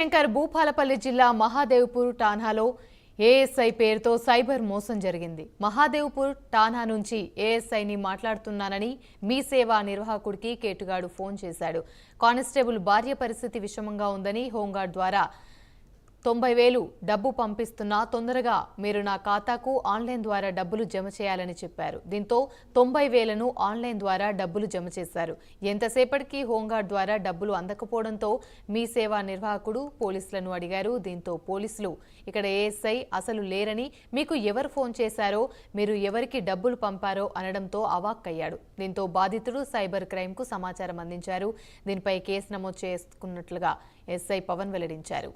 శంకర్ భూపాలపల్లి జిల్లా మహాదేవ్పూర్ ఠాణాలో ఏఎస్ఐ పేరుతో సైబర్ మోసం జరిగింది. మహాదేవ్పూర్ ఠాణా నుంచి ఏఎస్ఐని మాట్లాడుతున్నానని మీ సేవా నిర్వాహకుడికి కేటుగాడు ఫోన్ చేశాడు. కానిస్టేబుల్ భార్య పరిస్థితి విషమంగా ఉందని హోంగార్డ్ ద్వారా 90,000 డబ్బు పంపిస్తున్నా తొందరగా మీరు నా ఖాతాకు ఆన్లైన్ ద్వారా డబ్బులు జమ చేయాలని చెప్పారు. దీంతో 90,000ను ఆన్లైన్ ద్వారా డబ్బులు జమ చేశారు. ఎంతసేపటికి హోంగార్డ్ ద్వారా డబ్బులు అందకపోవడంతో మీ సేవా నిర్వాహకుడు పోలీసులను అడిగారు. దీంతో పోలీసులు ఇక్కడ ఏఎస్ఐ అసలు లేరని, మీకు ఎవరు ఫోన్ చేశారో, మీరు ఎవరికి డబ్బులు పంపారో అనడంతో అవాక్కయ్యాడు. దీంతో బాధితుడు సైబర్ క్రైమ్కు సమాచారం అందించారు. దీనిపై కేసు నమోదు చేసుకున్నట్లుగా ఎస్ఐ పవన్ వెల్లడించారు.